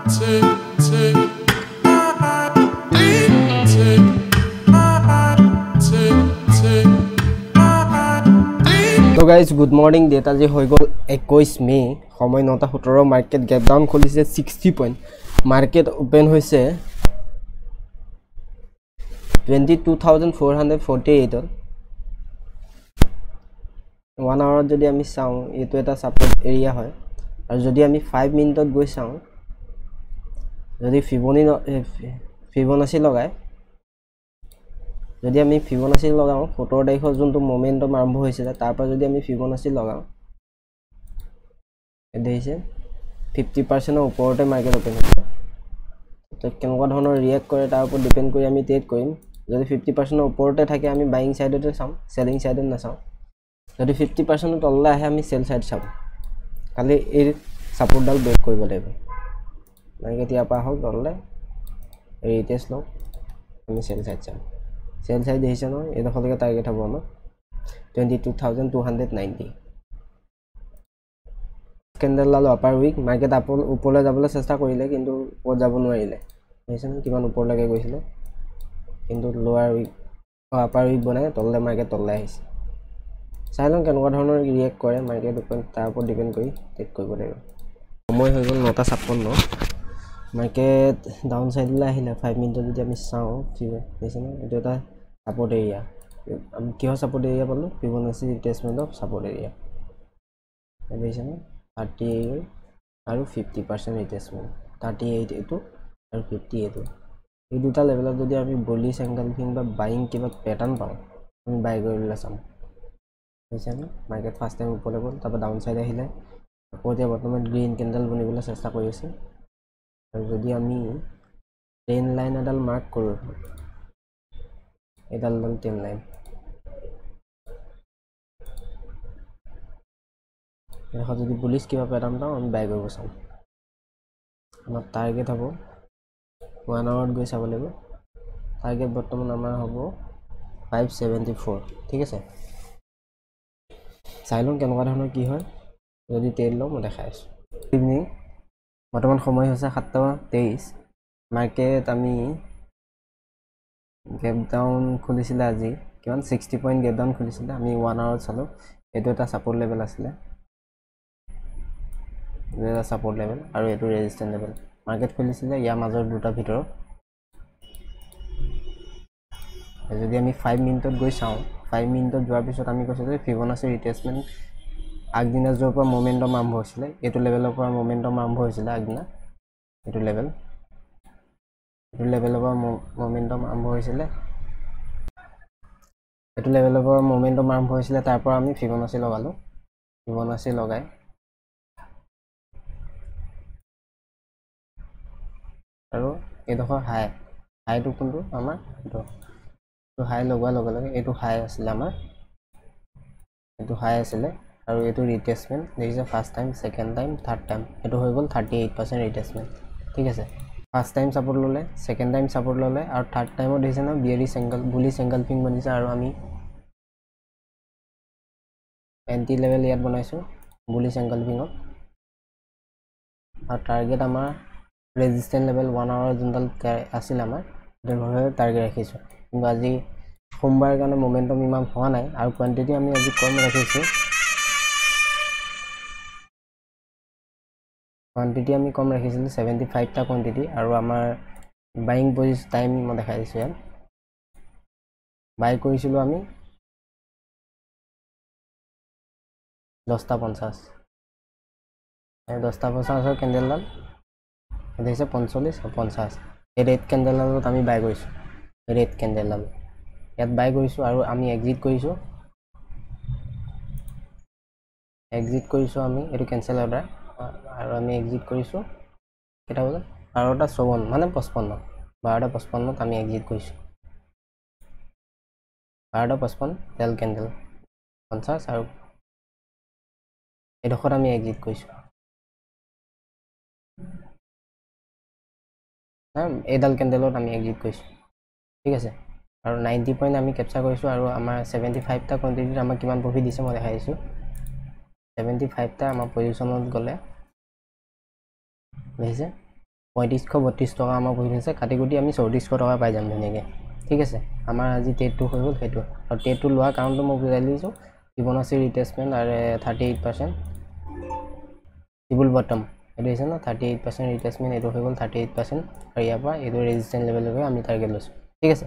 So guys, good morning. Data je hoi gol 21 May সময় 9:17 market gap down খুলিছে 60 point market open হইছে 22448 1 hour যদি আমি চাও এটো এটা সাপোর্ট এরিয়া হয় আৰু যদি আমি 5 মিনিটত গৈ চাও যদি ফিবোনাচি লগায় যদি আমি ফিবোনাচি লগাও 17 তাৰিখৰ যোনটো মোমেন্টাম আৰম্ভ হৈছিল তাৰ পৰা যদি আমি ফিবোনাচি লগাও এদেইছে 50% ৰ ওপৰতে মাৰ্কেট ওপেন হৈছে তো কেনেকুৱা ধৰণৰ ৰিএক্ট কৰে তাৰ ওপৰত ডিপেন্ড কৰি আমি ট্ৰেড কৰিম যদি 50% ৰ ওপৰতে থাকে আমি বাইং সাইডতে চাম সেলিং সাইডত নাচাও যদি 50% ৰ তললৈ আহে আমি সেল সাইড চাম খালি এই সাপোৰ্ট ডাল ব্ৰেক কৰিব লাগিব মাৰ্কেট ইয়াৰ পৰা হল তললৈ ৰিটেষ্ট লও আমি সেল সাইড চাম সেল সাইড দেখিছে ন এই দখলকে টাৰ্গেট হ'ব ন 22290 ক্যান্ডেল লাল আপাৰ উইক মাৰ্কেট ওপৰলৈ যাবলৈ চেষ্টা কৰিলে কিন্তু ওপৰ যাব নোৱাৰিলে দেখিছে ন কিমান ওপৰলৈকে গৈছিল কিন্তু লোৱাৰ উইক আপাৰ উইক বনাই তললৈ মাৰ্কেট তললৈ আহিছে চাইলন কেনেকুৱা ধৰণৰ ৰিএক্ট কৰে মাৰ্কেট ওপেন তাৰ ওপৰত ডিপেন্ড কৰি ট্ৰেড কৰিব লাগিব সময় হৈ গ'ল 9:56 মার্কেট ডাউন সাইডলৈ আহিলে 5 মিনিটত যদি আমি চাও দেখিছে ন এটো এটা সাপোর্ট এরিয়া আমি কিহৰ সাপোৰ্ট এৰিয়া পালো ফিবোনাচি ৰিট্ৰেসমেন্ট অফ সাপোৰ্ট এৰিয়া দেখিছে ন 38 আৰু 50% ৰিট্ৰেসমেন্ট 38 এটো আৰু 50 এটো এই দুটা লেভেলত যদি আমি বুলিশ এঙ্গেলফিং বা বাইং কিবা প্যাটার্ন পাও আমি বাই কৰিলে চাম দেখিছে ন মাৰ্কেট ফাৰ্স্ট টাইম ওপৰলৈ গ'ল তাৰ পৰা ডাউন সাইড আহিলে আকৌ এতিয়া বৰ্তমান গ্ৰীন ক্যান্ডেল বনিবলৈ চেষ্টা কৰি আছে আৰু যদি আমি ট্ৰেন লাইন এডাল মাৰ্ক কৰো এডাল ট্ৰেন লাইন এখন যদি বুলিশ কিবা প্যাটাৰ্ন পাও আমি বাই কৰিব চাম আমাৰ টাৰ্গেট হ'ব 1 আৱাৰত গৈ চাব লাগিব টাৰ্গেট বৰ্তমান আমাৰ হ'ব 574 ঠিক আছে চাইলন কেনেকুৱা ধৰণৰ কি হয় যদি ট্ৰেড লও মই দেখাই আছো ইভিনিং বৰ্তমান সময় হৈছে 7:23 মার্কেট আমি গ্যাপ ডাউন খুলিছিল আজি কিমান 60 পয়েন্ট গ্যাপ ডাউন খুলিছিল আমি 1 আৱাৰত চালো এটো এটা সাপোৰ্ট লেভেল আছিল এটা সাপোৰ্ট লেভেল আৰু এটো ৰেজিস্ট্যান্স লেভেল মাৰ্কেট খুলিছিল ইয়াৰ মাজৰ দুটা ভিতৰত যদি আমি 5 মিনিটত গৈ চাও 5 মিনিটত যোৱাৰ পিছত আমি কৈছো যে ফিবোনাচি ৰিট্ৰেসমেন্ট আগদিনা যোৱাৰ পৰা মোমেন্টাম আৰম্ভ হৈছিল এটো লেভেলৰ পৰা মোমেন্টাম আৰম্ভ হৈছিল আগদিনা এটো লেভেলৰ পৰা মোমেন্টাম আৰম্ভ হৈছিল এটো লেভেলৰ পৰা মোমেন্টাম আৰম্ভ হৈছিল তাৰ পৰা আমি ফিবোনাচি লগালো ফিবোনাচি লগাই আৰু এডোখৰ হাইটো কোনটো আমাৰ এটো হাই লগোৱাৰ লগে লগে এটো হাই আছিল আমাৰ এটো হাই আছিল আৰু এটো ৰিট্ৰেসমেন্ট দেখিছে first time second time third time এটো হৈ গ'ল 38% ৰিট্ৰেসমেন্ট ঠিক আছে ফাৰ্স্ট টাইম সাপোৰ্ট ললে সেকেন্ড টাইম সাপোৰ্ট ললে আৰু থাৰ্ড টাইমত দেখিছে না বিয়াৰিশ এঙ্গেল বুলিশ এঙ্গেলফিং বনিছে আৰু আমি এন্টি লেভেল ইয়াত বনাইছো বুলিশ এঙ্গেলফিংত আৰু টাৰ্গেট আমাৰ ৰেজিস্ট্যান্স লেভেল 1 আৱাৰ যোনডাল আছিল আমাৰ তেনেহলে টাৰ্গেট ৰাখিছো কিন্তু আজি সোমবাৰ কাৰণে মোমেন্টাম ইমান হোৱা নাই আৰু কোয়ান্টিটি আমি আজি কম ৰাখিছো কোয়ান্টিটি আমি কম ৰাখিছিল 75 টা কোয়ান্টিটি আৰু আমাৰ বাইং পজিশন টাইম মই দেখাই দিছো ইয়াত বাই কৰিছিলো আমি 10:50 10:50 ক্যান্ডেল লাল দেখিছে 45 এই রেড ক্যান্ডেল লালত আমি বাই কৰিছো ৰেড ক্যান্ডেল লাল ইয়াত বাই কৰিছো আৰু আমি এক্সিট কৰিছো আমি এটো ক্যান্সেল অৰ্ডাৰ আৰু আমি এক্সিট কৰিছো কেটা বজাত 12:54 মানে 55 12:55 আমি এক্সিট কৰিছো 12:55 তেল ক্যান্ডেল 50 আৰু এডোখৰ আমি এক্সিট কৰিছো এডাল ক্যান্ডেলত আমি এক্সিট কৰিছো ঠিক আছে আৰু 90 পয়েন্ট আমি ক্যাপচাৰ কৰিছো আৰু আমাৰ 75 টা কোয়ান্টিটিত আমাক কিমান প্ৰফিট দিছে মই দেখাই দিছো 75 টা আমাৰ পজিশনত গলে দেখিছে 3532 টকা আমাৰ বহি থৈছে কাটি কুটি আমি 3400 টকা পাই যাম ধুনীয়াকৈ ঠিক আছে আমাৰ আজি টেটটো হৈ গ'ল সেইটো আৰু টেটটো লোৱাৰ কাৰণটো মই বুজাই দিছোঁ ফিবনাচি ৰিট্ৰেচমেণ্ট আৰু 38% চিবুল বটম এইটো হৈছে ন 38% ৰিট্ৰেচমেণ্ট এইটো হৈ গ'ল 38% আৰু ইয়াৰ পৰা এইটো ৰেজিষ্টেঞ্চ লেভেললৈকে আমি টাৰ্গেট লৈছোঁ ঠিক আছে